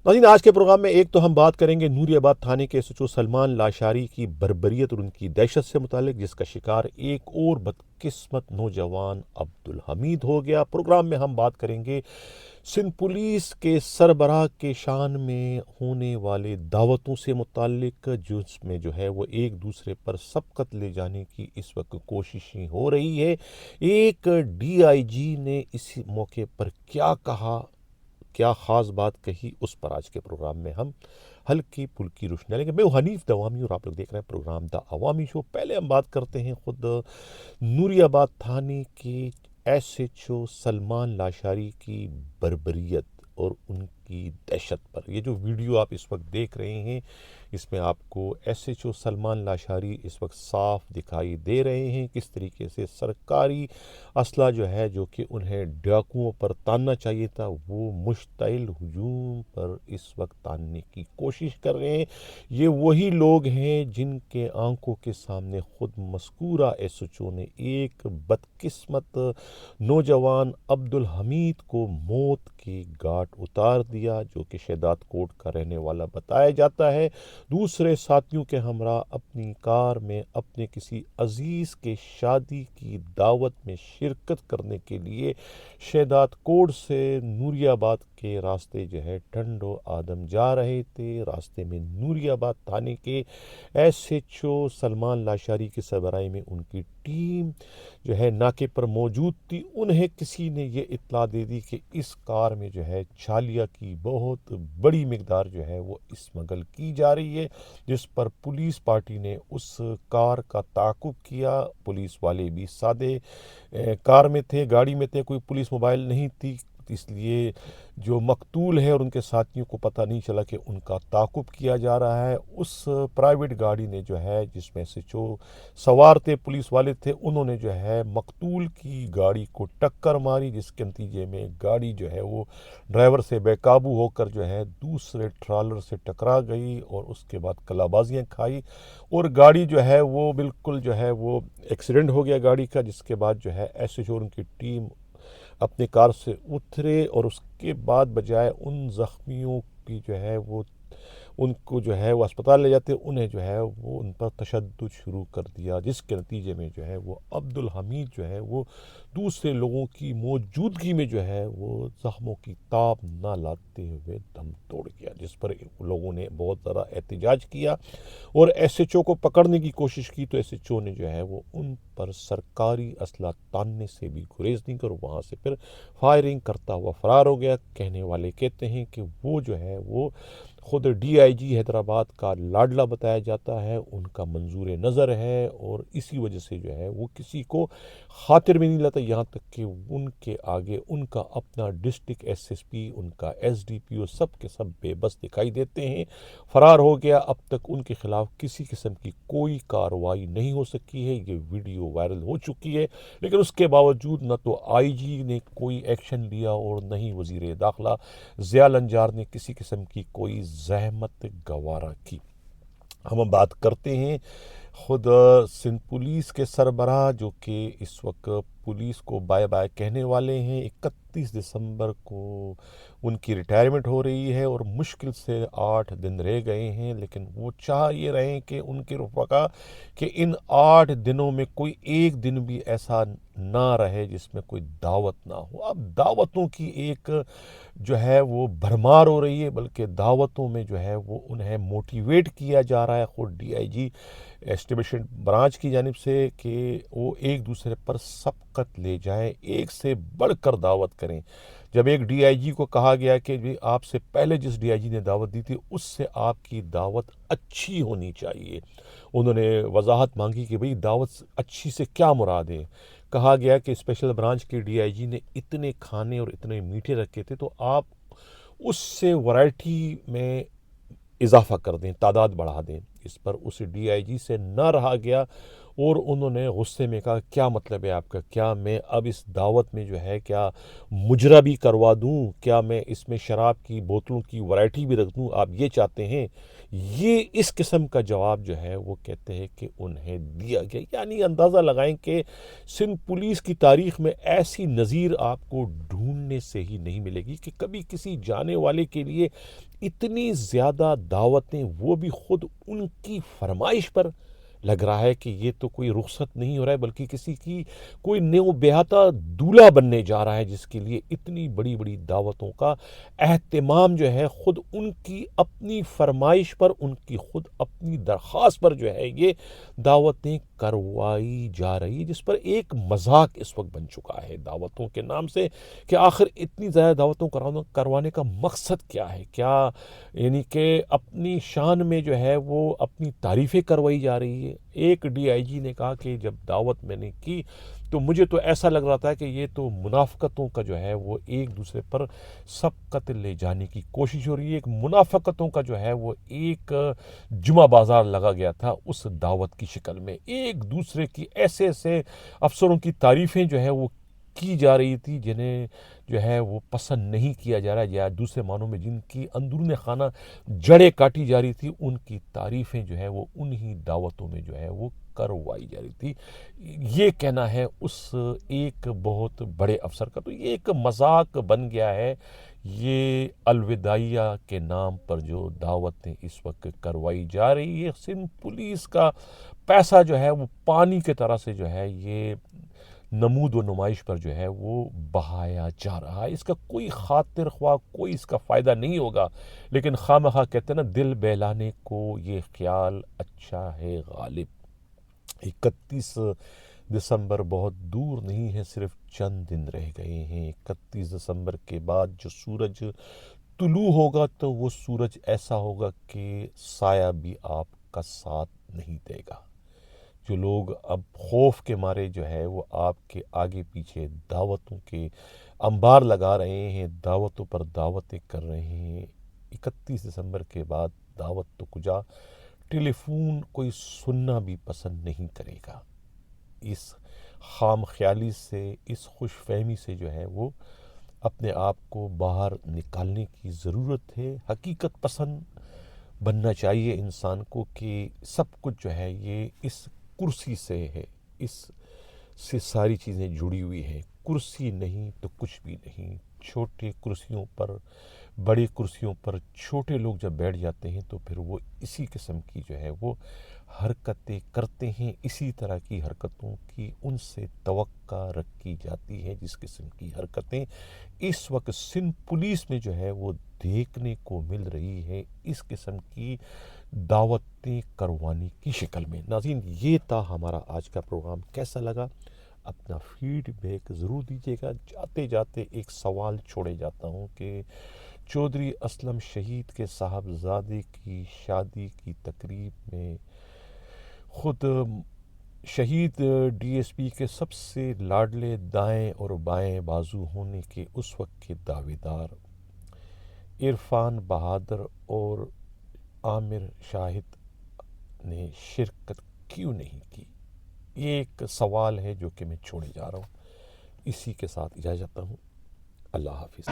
नाज़रीन, आज के प्रोग्राम में एक तो हम बात करेंगे नूरियाबाद थाने के एसएचओ सलमान लाशारी की बर्बरियत और उनकी दहशत से मुतालिक, जिसका शिकार एक और बदकिस्मत नौजवान अब्दुल हमीद हो गया। प्रोग्राम में हम बात करेंगे सिंध पुलिस के सरबराह के शान में होने वाले दावतों से मुतालिक, जिसमें जो है वो एक दूसरे पर सबकत ले जाने की इस वक्त कोशिशें हो रही है। एक डीआईजी ने इस मौके पर क्या कहा, क्या ख़ास बात कही, उस पर आज के प्रोग्राम में हम हल्की फुल्की रोशनी डालेंगे। मैं हूं हनीफ दवामी और आप लोग देख रहे हैं प्रोग्राम द अवामी शो। पहले हम बात करते हैं खुद नूरियाबाद थाने के एसएचओ सलमान लाशारी की बर्बरियत और उनकी दहशत पर। ये जो वीडियो आप इस वक्त देख रहे हैं, इसमें आपको एसएचओ सलमान लाशारी इस वक्त साफ दिखाई दे रहे हैं किस तरीके से सरकारी असला जो है, जो कि उन्हें डाकुओं पर तानना चाहिए था, वो मुश्तइल हुजूम पर इस वक्त तानने की कोशिश कर रहे हैं। ये वही लोग हैं जिनके आंखों के सामने खुद मस्कूरा एसएचओ ने एक बदकिस्मत नौजवान अब्दुल हमीद को मौत की घाट उतार दिया, जो कि शहदाद कोट का रहने वाला बताया जाता है। दूसरे साथियों के हमरा अपनी कार में अपने किसी अजीज़ के शादी की दावत में शिरकत करने के लिए शहदाद कोट से नूरियाबाद के रास्ते जो है टंडो आदम जा रहे थे। रास्ते में नूरियाबाद थाने के एसएचओ सलमान लाशारी की सरबराही में उनकी टीम जो है नाके पर मौजूद थी। उन्हें किसी ने ये इत्तला दे दी कि इस कार में जो है छालिया की बहुत बड़ी मिकदार जो है वो स्मगल की जा रही है, जिस पर पुलिस पार्टी ने उस कार का ताक़ुब किया। पुलिस वाले भी सादे कार में थे, गाड़ी में थे, कोई पुलिस मोबाइल नहीं थी, इसलिए जो मकतूल है और उनके साथियों को पता नहीं चला कि उनका ताक़ुब किया जा रहा है। उस प्राइवेट गाड़ी ने जो है, जिसमें से जो सवार थे पुलिस वाले थे, उन्होंने जो है मकतूल की गाड़ी को टक्कर मारी, जिसके नतीजे में गाड़ी जो है वो ड्राइवर से बेकाबू होकर जो है दूसरे ट्रालर से टकरा गई और उसके बाद कलाबाजियाँ खाई और गाड़ी जो है वो बिल्कुल जो है वो एक्सीडेंट हो गया गाड़ी का। जिसके बाद जो है एसएचओ और उनकी टीम अपने कार से उतरे और उसके बाद बजाय उन ज़ख्मियों की जो है वो उनको जो है वो अस्पताल ले जाते, उन्हें जो है वो उन पर तशद्दुद शुरू कर दिया, जिसके नतीजे में जो है वो अब्दुल हमीद जो है वो दूसरे लोगों की मौजूदगी में जो है वो ज़ख्मों की ताब ना लाते हुए दम तोड़ गया, जिस पर लोगों ने बहुत ज़्यादा एहतजाज किया और एसएचओ को पकड़ने की कोशिश की। तो एसएचओ ने जो है वो उन पर सरकारी असला तानने से भी गुरेज नहीं कर वहाँ से फिर फायरिंग करता हुआ फरार हो गया। कहने वाले कहते हैं कि वो जो है वो खुद डीआईजी हैदराबाद का लाडला बताया जाता है, उनका मंजूर नज़र है और इसी वजह से जो है वो किसी को खातिर में नहीं लाता, यहाँ तक कि उनके आगे उनका अपना डिस्ट्रिक्ट एसएसपी, उनका एसडीपीओ सब के सब बेबस दिखाई देते हैं। फरार हो गया। अब तक उनके खिलाफ किसी किस्म की कोई कार्रवाई नहीं हो सकी है। ये वीडियो वायरल हो चुकी है, लेकिन उसके बावजूद न तो आईजी ने कोई एक्शन लिया और न ही वजीर दाखिला ज़िया लंजार ने किसी किस्म की कोई ज़हमत गवारा की। हम बात करते हैं खुद सिंध पुलिस के सरबराह, जो कि इस वक्त पुलिस को बाय बाय कहने वाले हैं। 31 दिसंबर को उनकी रिटायरमेंट हो रही है और मुश्किल से 8 दिन रह गए हैं, लेकिन वो चाह ये रहे हैं कि उनके रफ़का कि इन 8 दिनों में कोई एक दिन भी ऐसा ना रहे जिसमें कोई दावत ना हो। अब दावतों की एक जो है वो भरमार हो रही है, बल्कि दावतों में जो है वो उन्हें मोटिवेट किया जा रहा है खुद डीआईजी एस्टिमेशन ब्रांच की जानिब से कि वो एक दूसरे पर सबकत ले जाएं, एक से बढ़कर दावत करें। जब एक डीआईजी को कहा गया कि भी आपसे पहले जिस डीआईजी ने दावत दी थी उससे आपकी दावत अच्छी होनी चाहिए, उन्होंने वजाहत मांगी कि भाई दावत अच्छी से क्या मुराद है। कहा गया कि स्पेशल ब्रांच के डीआईजी ने इतने खाने और इतने मीठे रखे थे, तो आप उससे वैरायटी में इजाफा कर दें, तादाद बढ़ा दें। इस पर उस डीआईजी से न रहा गया, اور انہوں نے غصے میں کہا کیا مطلب ہے آپ کا، کیا میں اب اس دعوت میں جو ہے کیا مجرا بھی کروا دوں، کیا میں اس میں شراب کی بوتلوں کی ورائٹی بھی رکھ دوں، آپ یہ چاہتے ہیں؟ یہ اس قسم کا جواب جو ہے وہ کہتے ہیں کہ انہیں دیا گیا۔ یعنی اندازہ لگائیں کہ سندھ پولیس کی تاریخ میں ایسی نظیر آپ کو ڈھونڈنے سے ہی نہیں ملے گی کہ کبھی کسی جانے والے کے لیے اتنی زیادہ دعوتیں، وہ بھی خود ان کی فرمائش پر۔ لگ رہا ہے کہ یہ تو کوئی رخصت نہیں ہو رہا ہے بلکہ کسی کی کوئی نیو بیہتا دولہا بننے جا رہا ہے، جس کے لیے اتنی بڑی بڑی دعوتوں کا اہتمام جو ہے خود ان کی اپنی فرمائش پر، ان کی خود اپنی درخواست پر جو ہے یہ دعوتیں کروائی جا رہی، جس پر ایک مذاق اس وقت بن چکا ہے دعوتوں کے نام سے کہ آخر اتنی زیادہ دعوتوں کروانے کا مقصد کیا ہے؟ کیا یعنی کہ اپنی شان میں جو ہے وہ اپنی تعریفیں کروائی جا رہی ہے؟ ایک ڈی آئی جی نے کہا کہ جب دعوت میں نے کی تو مجھے تو ایسا لگ رہا تھا کہ یہ تو منافقتوں کا جو ہے وہ ایک دوسرے پر سبقت لے جانے کی کوشش ہو رہی ہے، ایک منافقتوں کا جو ہے وہ ایک جمعہ بازار لگا گیا تھا اس دعوت کی شکل میں، ایک دوسرے کی ایسے ایسے افسروں کی تعریفیں جو ہے وہ کی جا رہی تھی جنہیں جو ہے وہ پسند نہیں کیا جا رہا، یا دوسرے معنوں میں جن کی اندرون خانہ جڑیں کاٹی جا رہی تھی، ان کی تعریفیں جو ہے وہ انہی دعوتوں میں جو ہے وہ کروائی جا رہی تھی۔ یہ کہنا ہے اس ایک بہت بڑے افسر کا، تو یہ ایک مذاق بن گیا ہے۔ یہ الوداعیہ کے نام پر جو دعوتیں اس وقت کروائی جا رہی ہے، سندھ پولیس کا پیسہ جو ہے وہ پانی کی طرح سے جو ہے یہ نمود و نمائش پر جو ہے وہ بہایا جا رہا ہے۔ اس کا کوئی خاطر خواہ کوئی اس کا فائدہ نہیں ہوگا، لیکن خواہ کہتے ہیں نا، دل بہلانے کو یہ خیال اچھا ہے غالب۔ 31 دسمبر بہت دور نہیں ہے، صرف چند دن رہ گئے ہیں۔ 31 دسمبر کے بعد جو سورج طلوع ہوگا تو وہ سورج ایسا ہوگا کہ سایہ بھی آپ کا ساتھ نہیں دے گا۔ جو لوگ اب خوف کے مارے جو ہے وہ آپ کے آگے پیچھے دعوتوں کے انبار لگا رہے ہیں، دعوتوں پر دعوتیں کر رہے ہیں، 31 دسمبر کے بعد دعوت تو کجا، ٹیلی فون کوئی سننا بھی پسند نہیں کرے گا۔ اس خام خیالی سے، اس خوش فہمی سے جو ہے وہ اپنے آپ کو باہر نکالنے کی ضرورت ہے۔ حقیقت پسند بننا چاہیے انسان کو کہ سب کچھ جو ہے یہ اس کرسی سے ہے، اس سے ساری چیزیں جڑی ہوئی ہیں۔ کرسی نہیں تو کچھ بھی نہیں۔ چھوٹے کرسیوں پر، بڑی کرسیوں پر چھوٹے لوگ جب بیٹھ جاتے ہیں تو پھر وہ اسی قسم کی جو ہے وہ حرکتیں کرتے ہیں، اسی طرح کی حرکتوں کی ان سے توقع رکھی جاتی ہے، جس قسم کی حرکتیں اس وقت سندھ پولیس میں جو ہے وہ دیکھنے کو مل رہی ہے، اس قسم کی دعوتیں کروانے کی شکل میں۔ ناظرین، یہ تھا ہمارا آج کا پروگرام۔ کیسا لگا؟ اپنا فیڈ بیک ضرور دیجیے گا۔ جاتے جاتے ایک سوال چھوڑے جاتا ہوں کہ چودھری اسلم شہید کے صاحبزادے کی شادی کی تقریب میں خود شہید ڈی ایس پی کے سب سے لاڈلے دائیں اور بائیں بازو ہونے کے اس وقت کے دعوے دار عرفان بہادر اور عامر شاہد نے شرکت کیوں نہیں کی؟ یہ ایک سوال ہے جو کہ میں چھوڑے جا رہا ہوں۔ اسی کے ساتھ اجازت چاہتا ہوں۔ اللہ حافظ۔